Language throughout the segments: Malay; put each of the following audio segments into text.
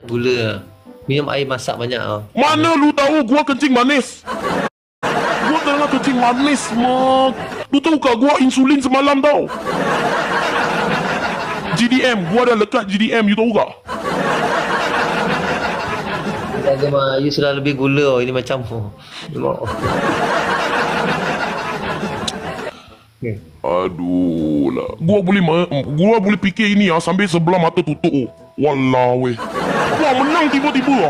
Gula. Minum air masak banyak tau. Mana lu tahu gua kencing manis? Gua tengah kencing manis, mak. Lu tahu kak gua insulin semalam tau. GDM, gua dah lekat GDM, you tahu kak? Dia mah, you sudah lebih gula. Ini macam Aduh lah. Gua boleh fikir ini sambil sebelah mata tutup. Wallah weh. Wah, menang tiba-tiba.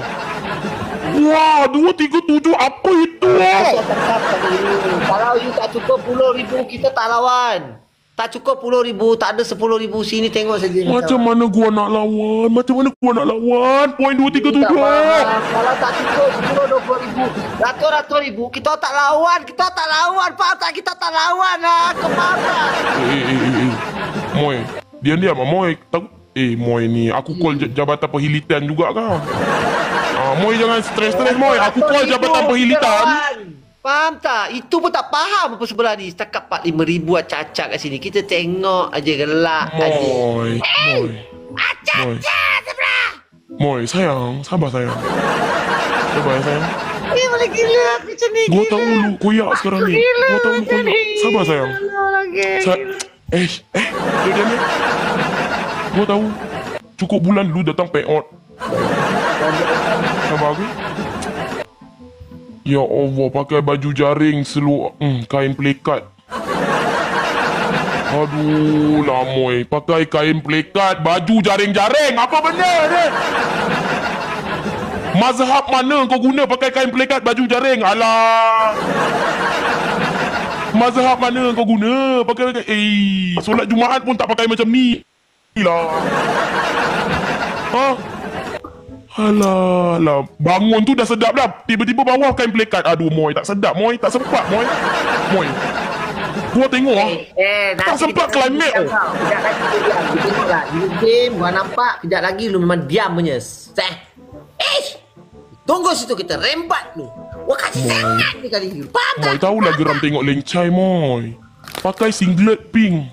Wah, 237 apa itu? Kalau you tak cukup 10,000, kita tak lawan. Tak cukup 10,000, tak ada 10,000 sini, tengok saja. Macam mana gua nak lawan? Poin 237. Kalau tak cukup 10-20,000, ratus-ratus ribu, kita tak lawan. Faham tak? Kita tak lawan lah. Kemana? Moy, diam-diam Moy. Moy ni, aku call Jabatan Perhilitan juga kan? Moy jangan stres-stres Moy. Aku call Jabatan Perhilitan. Faham tak? Itu pun tak faham apa sebelah ni. Setakat 45,000 acak-acak kat sini. Kita tengok aja, gelak aja. Moy. Acak-acak sebelah. Moy, sayang. Sabar sayang. Sabar sayang. Dia boleh gila aku macam ni. Gua tahu lu koyak sekarang ni. Gua tahu lu koyak. Sabar sayang. Diam ni. Gua tahu. Cukup bulan lu datang payout. Sabar aku. Ya Allah, pakai baju jaring seluar kain pelikat. Aduh, lamoy. Pakai kain pelikat, baju jaring-jaring. Apa benda ni? Mazhab mana kau guna pakai kain pelikat, baju jaring? Alah. Mazhab mana kau guna pakai solat Jumaat pun tak pakai macam ni. Lah. Alah, bangun tu dah sedap dah. Tiba-tiba bawah kain pelikat. Aduh, Moy, tak sedap, Moy. Tak sempat, Moy. Gua tengok tak sempat climate. Kejap lagi dia diam. Dia tengok lah. Di game, gua nampak. Kejap lagi lu memang diam punya. Tunggu situ, kita rembat ni. Wah, kasih sangat ni kali ni. Faham tak? Moy, tahulah geram tengok lencai, Moy. Pakai singlet pink.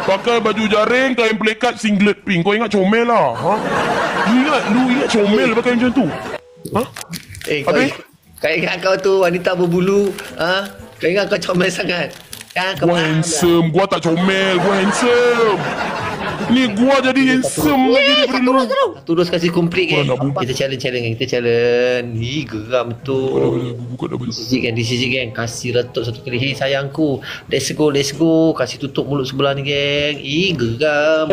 Pakai baju jaring, kain pelikat, singlet pink. Kau ingat comel lah. Lu ingat comel pakai macam tu? Kau ingat kau tu wanita berbulu? Kau ingat kau comel sangat? Gua handsome. Gua tak comel. Gua handsome. Ni gua jadi handsome lagi daripada lu. Terus kasih komplit kan. Kita challenge. Geram betul. Di sisi geng. Kasih retuk satu kali. Hey sayangku, let's go. Kasih tutup mulut sebelah ni geng. Geram.